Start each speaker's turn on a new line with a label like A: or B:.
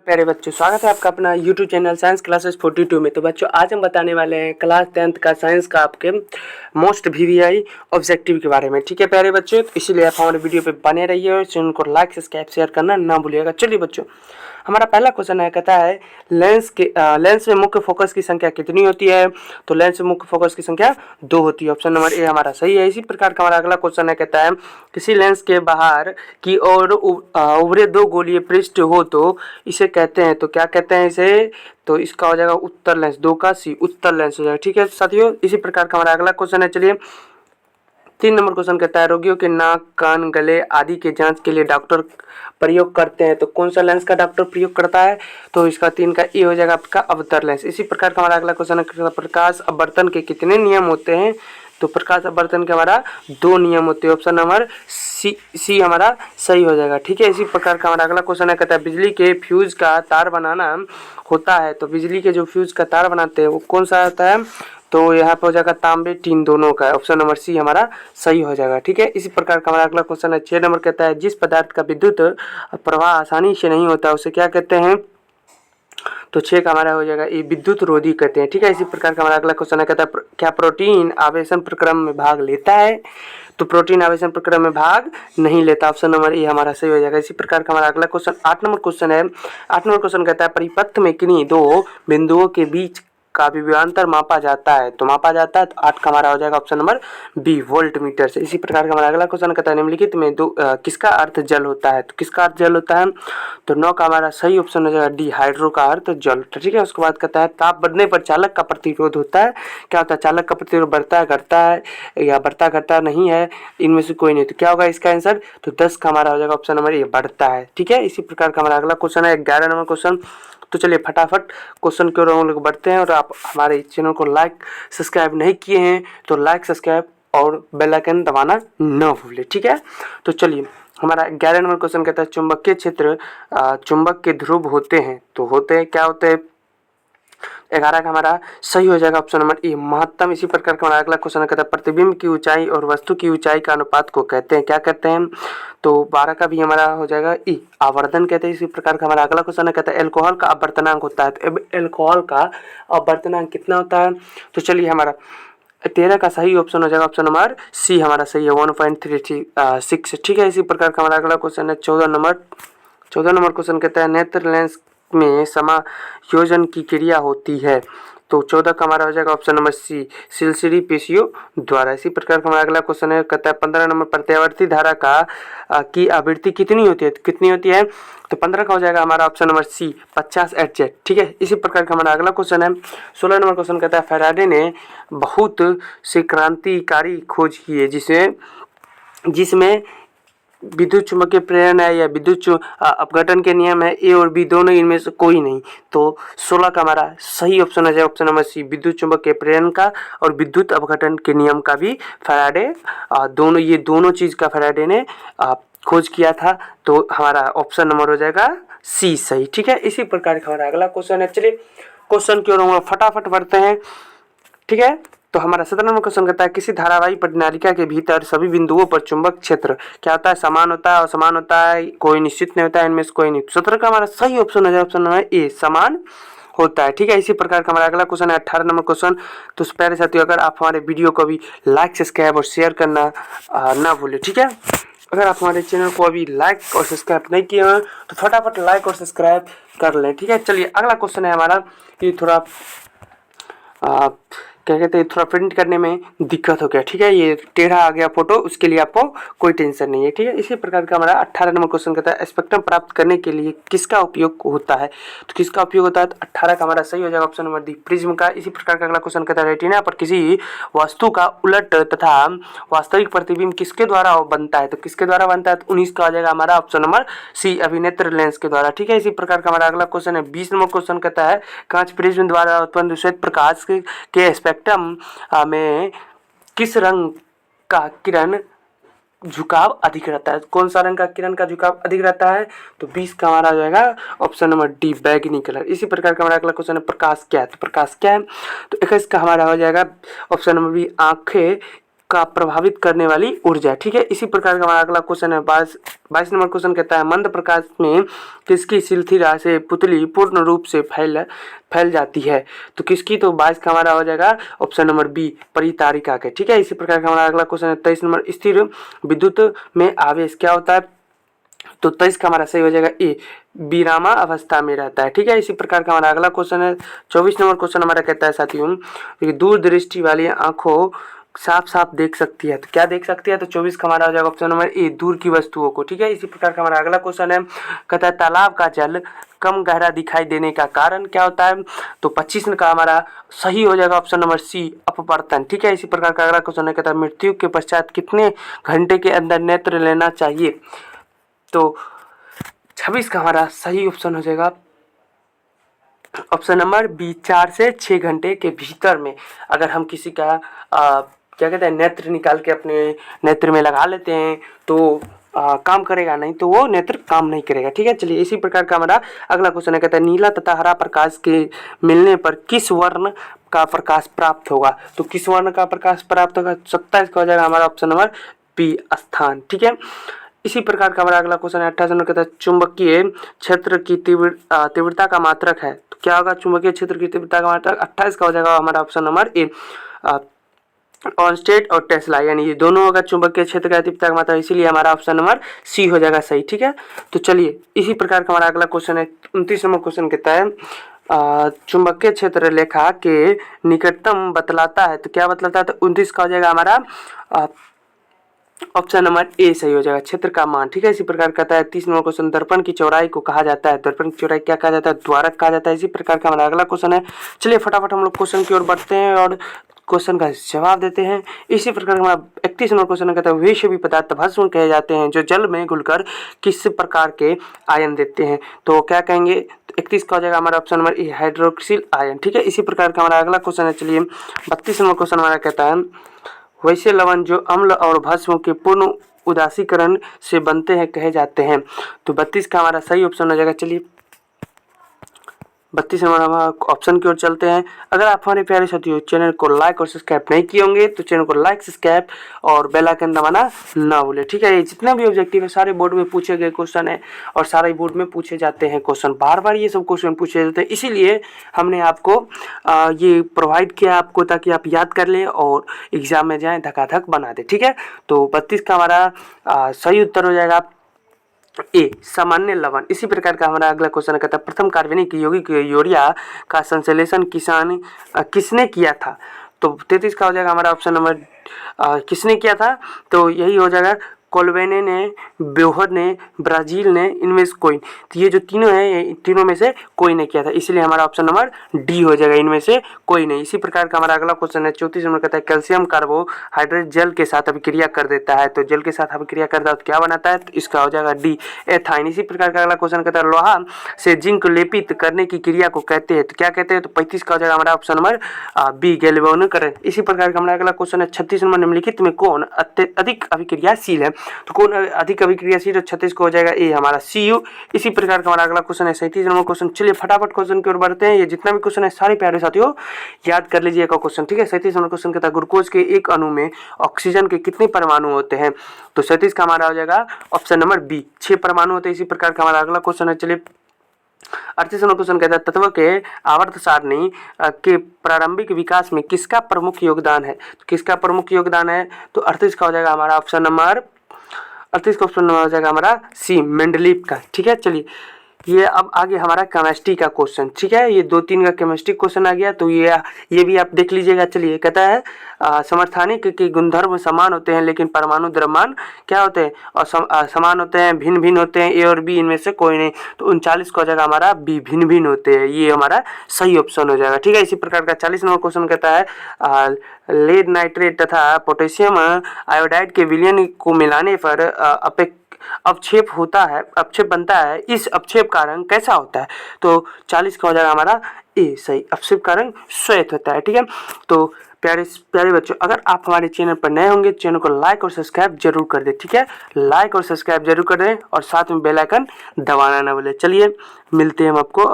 A: प्यारे बच्चों, स्वागत है आपका अपना YouTube चैनल साइंस क्लासेस 42 में। तो बच्चों, आज हम बताने वाले हैं क्लास 10th का साइंस का आपके मोस्ट वीवीआई ऑब्जेक्टिव के बारे में। ठीक है प्यारे बच्चों, तो इसीलिए आप हमारे वीडियो पे बने रहिए और चैनल को लाइक सब्सक्राइब शेयर करना ना भूलिएगा। चलिए बच्चों, हमारा पहला क्वेश्चन है, कहता है लेंस में मुख्य फोकस की संख्या कितनी होती है? तो लेंस में मुख्य फोकस की संख्या 2 होती है। ऑप्शन नंबर ए हमारा सही है। इसी प्रकार का हमारा अगला क्वेश्चन है, कहता है किसी लेंस के बाहर की ओर उभरे 2 गोलीय पृष्ठ हो तो इसे कहते हैं, तो क्या कहते हैं इसे? तो इसका हो जाएगा उत्तर लेंस। 2 का सी उत्तर लेंस हो जाएगा। ठीक है साथियों, इसी प्रकार का हमारा अगला क्वेश्चन है। चलिए 3 नंबर क्वेश्चन कहता है रोगियों के नाक, कान, गले आदि के जांच के लिए डॉक्टर प्रयोग करते हैं, तो कौन सा लेंस का डॉक्टर प्रयोग करता है? तो इसका 3 का ए हो जाएगा आपका अवतल लेंस। इसी प्रकार का हमारा अगला क्वेश्चन है, प्रकाश अपवर्तन के कितने नियम होते हैं? तो प्रकाश अपवर्तन के हमारा 2 नियम होते हैं। ऑप्शन नंबर सी हमारा सही हो जाएगा। ठीक है, इसी प्रकार का हमारा अगला क्वेश्चन है, कहता है बिजली के फ्यूज का तार बनाना होता है, तो बिजली के जो फ्यूज का तार बनाते हैं वो कौन सा होता है? तो यहाँ पे हो जाएगा तांबे टीन दोनों का। ऑप्शन नंबर सी हमारा सही हो जाएगा। ठीक है, इसी प्रकार का हमारा अगला क्वेश्चन है 6 नंबर, कहता है जिस पदार्थ का विद्युत प्रवाह आसानी से नहीं होता उसे क्या कहते हैं? तो 6 का हमारा हो जाएगा ये विद्युत रोधी कहते हैं। ठीक है, इसी प्रकार का हमारा अगला क्वेश्चन है, कहता है क्या प्रोटीन आवेशन प्रक्रम में भाग लेता है? तो प्रोटीन आवेशन प्रक्रम में भाग नहीं लेता। ऑप्शन नंबर ए हमारा सही हो जाएगा। इसी प्रकार का हमारा अगला क्वेश्चन 8 नंबर क्वेश्चन है। 8 नंबर क्वेश्चन कहता है परिपथ में किन्हीं 2 बिंदुओं के बीच का विभवांतर मापा जाता है, तो मापा जाता है, तो 8 का हमारा हो जाएगा option number B voltmeter से। इसी प्रकार का हमारा अगला क्वेश्चन कहता है निम्नलिखित में किसका अर्थ जल होता है? तो किसका अर्थ जल होता है? तो 9 का हमारा सही ऑप्शन हो जाएगा डी हाइड्रो का अर्थ जल। ठीक है, उसके बाद कहता है ताप बढ़ने पर चालक का प्रतिरोध होता है, क्या होता है? चालक का प्रतिरोध बढ़ता है, घटता है या बढ़ता घटता नहीं है, इनमें से कोई नहीं। तो क्या होगा इसका आंसर? तो 10 का हमारा हो जाएगा ऑप्शन नंबर ए बढ़ता है। ठीक है, इसी प्रकार का हमारा अगला क्वेश्चन है 11 नंबर क्वेश्चन। तो चलिए फटाफट क्वेश्चन की ओर हम लोग बढ़ते हैं, और आप हमारे चैनल को लाइक सब्सक्राइब नहीं किए हैं तो लाइक सब्सक्राइब और बेल आइकन दबाना न भूलें। ठीक है, तो चलिए हमारा 11 नंबर क्वेश्चन कहता है चुंबकीय क्षेत्र चुंबक के ध्रुव होते हैं, तो होते हैं क्या होते हैं? 11 का हमारा सही हो जाएगा ऑप्शन नंबर ए महत्तम। इसी प्रकार का हमारा अगला क्वेश्चन कहता है प्रतिबिंब की ऊंचाई और वस्तु की ऊंचाई का अनुपात को कहते हैं, क्या कहते हैं? तो 12 का भी हमारा हो जाएगा ई आवर्धन कहते हैं। इसी प्रकार का हमारा अगला क्वेश्चन कहता है एल्कोहल का अपवर्तनांक होता है, तो एल्कोहल का अपवर्तनांक कितना होता है? तो चलिए हमारा 13 का सही ऑप्शन हो जाएगा ऑप्शन नंबर सी हमारा सही है 1.36। ठीक है, इसी प्रकार का हमारा अगला क्वेश्चन है 14 नंबर क्वेश्चन कहता है नेत्र लेंस में समायोजन की क्रिया होती है, तो 14 का हमारा हो जाएगा ऑप्शन नंबर सी सिलसिली पेशियों द्वारा। इसी प्रकार का हमारा अगला क्वेश्चन है कहता है 15 नंबर प्रत्यावर्ती धारा की आवृत्ति कितनी होती है? तो कितनी होती है? तो 15 का हो जाएगा हमारा ऑप्शन नंबर सी 50 Hz। ठीक है, इसी प्रकार का हमारा अगला क्वेश्चन है 16 नंबर क्वेश्चन कहता है फैराडे ने बहुत से क्रांतिकारी खोज की है जिसमें विद्युत चुंबकीय प्रेरण है या विद्युत अपघटन के नियम है, ए और बी दोनों, इनमें से कोई नहीं। तो 16 का हमारा सही ऑप्शन है ऑप्शन नंबर सी विद्युत चुंबकीय प्रेरण का और विद्युत अपघटन के नियम का भी फैराडे दोनों चीज का फैराडे ने खोज किया था, तो हमारा ऑप्शन नंबर हो जाएगा सी सही। ठीक है, इसी प्रकार का हमारा अगला क्वेश्चन है। चलिए क्वेश्चन की ओर हम फटाफट बढ़ते हैं। ठीक है, तो हमारा 17 नंबर क्वेश्चन कहता है किसी धारावाही प्रणालिका के भीतर सभी बिंदुओं पर चुंबक क्षेत्र क्या होता है? समान होता है, असमान होता है, कोई निश्चित नहीं होता है, इनमें से कोई नहीं। 17 का हमारा सही ऑप्शन है ऑप्शन नंबर ए समान होता है। ठीक है, इसी प्रकार का हमारा अगला क्वेश्चन है 18 नंबर क्वेश्चन। तो प्यारे साथियों, अगर आप हमारे वीडियो को भी लाइक सब्सक्राइब और शेयर करना ना भूलें। ठीक है, अगर आप हमारे चैनल को अभी लाइक और सब्सक्राइब नहीं किए हैं तो फटाफट लाइक और सब्सक्राइब कर लें। ठीक है, चलिए अगला क्वेश्चन है हमारा, ये थोड़ा क्या कहते हैं थोड़ा प्रिंट करने में दिक्कत हो गया। ठीक है, ये टेढ़ा आ गया फोटो, उसके लिए आपको कोई टेंशन नहीं है। ठीक है, इसी प्रकार का हमारा 18 नंबर क्वेश्चन कहता है स्पेक्ट्रम प्राप्त करने के लिए किसका उपयोग होता है? तो किसका उपयोग होता है? तो 18 का हमारा सही हो जाएगा ऑप्शन नंबर डी प्रिज्म का। इसी प्रकार का अगला क्वेश्चन कहता है रेटिना पर किसी वस्तु का उलट तथा वास्तविक प्रतिबिंब किसके द्वारा बनता है? तो किसके द्वारा बनता है? तो 19 का हो जाएगा हमारा ऑप्शन नंबर सी अभिनेत्र लेंस के द्वारा। ठीक है, इसी प्रकार का हमारा अगला क्वेश्चन है 20 नंबर क्वेश्चन कहता है कांच प्रिज्म द्वारा उत्पन्न श्वेत प्रकाश के स्पेक्ट्रम में किस रंग का किरण झुकाव अधिक रहता है? कौन सा रंग का किरण का झुकाव अधिक रहता है? तो 20 का हमारा हो जाएगा ऑप्शन नंबर डी बैगनी कलर। इसी प्रकार का हमारा अगला क्वेश्चन है प्रकाश क्या है? तो प्रकाश क्या है? तो 21 का हमारा हो जाएगा ऑप्शन नंबर बी आंखें का प्रभावित करने वाली ऊर्जा। ठीक है, इसी प्रकार का हमारा अगला क्वेश्चन है 22 नंबर क्वेश्चन कहता है मंद प्रकाश में किसकी सिलथी राह से पुतली पूर्ण रूप से फैल जाती है। तो किसकी, तो 22 का हमारा हो जाएगा ऑप्शन नंबर बी, परितारिका के। ठीक है, इसी प्रकार का हमारा अगला क्वेश्चन है 23 नंबर स्थिर विद्युत में आवेश क्या होता है। तो 23 का हमारा सही हो जाएगा ए, विरामा अवस्था में रहता है। ठीक है, इसी प्रकार का हमारा अगला क्वेश्चन है 24 नंबर क्वेश्चन हमारा कहता है साथियों दूरदृष्टि वाली आंखों साफ साफ देख सकती है। तो क्या देख सकती है, तो 24 का हमारा हो जाएगा ऑप्शन नंबर ए, दूर की वस्तुओं को। ठीक है, इसी प्रकार का हमारा अगला क्वेश्चन है कहता है तालाब का जल कम गहरा दिखाई देने का कारण क्या होता है। तो 25 का हमारा सही हो जाएगा ऑप्शन नंबर सी, अपवर्तन। ठीक है, इसी प्रकार का अगला क्वेश्चन है कहता है मृत्यु के पश्चात कितने घंटे के अंदर नेत्र लेना चाहिए। तो 26 का हमारा सही ऑप्शन हो जाएगा ऑप्शन नंबर बी, 4 से 6 घंटे के भीतर में। अगर हम किसी का क्या कहते हैं नेत्र निकाल के अपने नेत्र में लगा लेते हैं तो काम करेगा, नहीं तो वो नेत्र काम नहीं करेगा। ठीक है, चलिए इसी प्रकार का हमारा अगला क्वेश्चन है कहता है नीला तथा हरा प्रकाश के मिलने पर किस वर्ण का प्रकाश प्राप्त होगा। तो किस वर्ण का प्रकाश प्राप्त होगा, 27 का हो जाएगा हमारा ऑप्शन नंबर बी, स्थान। ठीक है, इसी प्रकार का हमारा अगला क्वेश्चन है 28 नंबर कहता है चुंबकीय क्षेत्र की तीव्रता का मात्रक है। तो क्या होगा, चुंबकीय क्षेत्र की तीव्रता का मात्रक 28 का हो जाएगा हमारा ऑप्शन नंबर ए, ऑर्नस्टेड और टेस्ला, यानी ये दोनों होगा चुंबकीय क्षेत्र का तीव्रता का मात्रक, इसीलिए हमारा ऑप्शन नंबर सी हो जाएगा सही। ठीक है, तो चलिए इसी प्रकार का हमारा अगला क्वेश्चन है 29 नंबर क्वेश्चन कहता है चुंबकीय क्षेत्र रेखा के निकटतम बतलाता है। तो क्या बतलाता है, तो 29 का हो जाएगा हमारा ऑप्शन नंबर ए सही हो जाएगा, क्षेत्र का मान। ठीक है, इसी प्रकार कहता है 30 नंबर क्वेश्चन दर्पण की चौड़ाई को कहा जाता है। दर्पण की चौड़ाई क्या कहा जाता है, द्वारक कहा जाता है। इसी प्रकार का हमारा अगला क्वेश्चन है, चलिए फटाफट हम लोग क्वेश्चन की ओर बढ़ते हैं और क्वेश्चन का जवाब देते हैं। इसी प्रकार हमारा 31 नंबर क्वेश्चन कहता है विषैली पदार्थ भस्म कहे जाते हैं जो जल में घुलकर किस प्रकार के आयन देते हैं। तो क्या कहेंगे, 31 का हो जाएगा हमारा option number A, hydroxyl ion. ठीक है, इसी प्रकार का हमारा अगला क्वेश्चन है, चलिए 32 नंबर क्वेश्चन हमारा कहता है वैसे लवण जो अम्ल और भस्म के पूर्ण उदासीकरण से बनते हैं कहे जाते हैं। तो 32 का हमारा सही ऑप्शन हो जाएगा। चलिए 32 नंबर हम ऑप्शन की ओर चलते हैं। अगर आप हमारे प्यारे साथियों चैनल को लाइक और सब्सक्राइब नहीं किए होंगे तो चैनल को लाइक, सब्सक्राइब और बेल आइकन दबाना ना भूलें। ठीक है, ये जितना भी ऑब्जेक्टिव है सारे बोर्ड में पूछे गए क्वेश्चन है और सारे बोर्ड में पूछे जाते हैं क्वेश्चन, बार बार ये सब क्वेश्चन पूछे जाते हैं, इसीलिए हमने आपको ये प्रोवाइड किया आपको ताकि आप याद कर लें और एग्जाम में जाएँ धकाधक बना दें। ठीक है, तो 32 का हमारा सही उत्तर हो जाएगा ए, सामान्य लवण। इसी प्रकार का हमारा अगला क्वेश्चन कहता है प्रथम कार्बनिक यौगिक यूरिया का संश्लेषण किसने किया था। तो 33 का हो जाएगा हमारा ऑप्शन नंबर किसने किया था, तो यही हो जाएगा कोलवेने ने, ब्योहर ने, ब्राजील ने, इनमें से कोई। तो ये जो तीनों हैं तीनों में से कोई ने किया था, इसलिए हमारा ऑप्शन नंबर डी हो जाएगा, इनमें से कोई नहीं। इसी प्रकार का हमारा अगला क्वेश्चन है 34 नंबर कहता है कैल्शियम कार्बोहाइड्रेट जल के साथ अभिक्रिया कर देता है। तो जल के साथ अभिक्रिया करता है तो क्या बनाता है, तो इसका हो जाएगा डी, एथाइन। इसी प्रकार का अगला क्वेश्चन कहता है लोहा से जिंक लेपित करने की क्रिया को कहते हैं। तो क्या कहते हैं, तो 35 का हो जाएगा हमारा ऑप्शन नंबर बी, गैल्वेनोकरण। इसी प्रकार का हमारा अगला क्वेश्चन है 36 नंबर निम्नलिखित में कौन अधिक अभिक्रियाशील है। तो कौन अधिक अभिक्रियाशील, 36 को हो जाएगा ए, हमारा CU। इसी प्रकार का हमारा अगला क्वेश्चन है 37 नंबर क्वेश्चन। चलिए फटाफट क्वेश्चन की ओर बढ़ते हैं। ये जितना भी क्वेश्चन है सारे प्यारे साथियों याद कर लीजिएगा क्वेश्चन। ठीक है, 37 नंबर क्वेश्चन कहता है ग्लूकोज के एक अणु में ऑक्सीजन के कितने परमाणु होते हैं। तो 37 का हमारा हो जाएगा ऑप्शन नंबर बी, 6 परमाणु होते हैं। इसी प्रकार का हमारा अगला क्वेश्चन है, चलिए 38 नंबर क्वेश्चन कहता है तत्व के आवर्त सारणी के प्रारंभिक विकास में किसका प्रमुख योगदान है। तो किसका प्रमुख योगदान है, तो 38 का हो जाएगा हमारा ऑप्शन नंबर 38 का ऑप्शन नंबर हो जाएगा हमारा सी, मेंडलीव का। ठीक है, चलिए ये अब आगे हमारा केमिस्ट्री का क्वेश्चन। ठीक है, ये 2-3 का केमिस्ट्री क्वेश्चन आ गया, तो ये भी आप देख लीजिएगा। चलिए कहता है समस्थानिक के गुणधर्म समान होते हैं लेकिन परमाणु द्रव्यमान क्या होते हैं, और समान होते हैं, भिन्न भिन्न होते हैं, ए और बी इनमें से कोई नहीं। तो 39 का हो जाएगा हमारा बी, भिन्न भिन्न होते हैं, ये हमारा सही ऑप्शन हो जाएगा। ठीक है, इसी प्रकार का 40 नंबर क्वेश्चन कहता है लेड नाइट्रेट तथा पोटेशियम आयोडाइड के विलयन को मिलाने पर अवक्षेप होता है, अवक्षेप बनता है, इस अवक्षेप का रंग कैसा होता है। तो 40 का हो जाएगा हमारा ए सही, अवक्षेप का रंग श्वेत होता है। ठीक है, तो प्यारे बच्चों अगर आप हमारे चैनल पर नए होंगे चैनल को लाइक और सब्सक्राइब जरूर कर दें। ठीक है, लाइक और सब्सक्राइब जरूर कर दें और साथ में बेल आइकन दबाना ना भूलें। चलिए मिलते हैं हम आपको।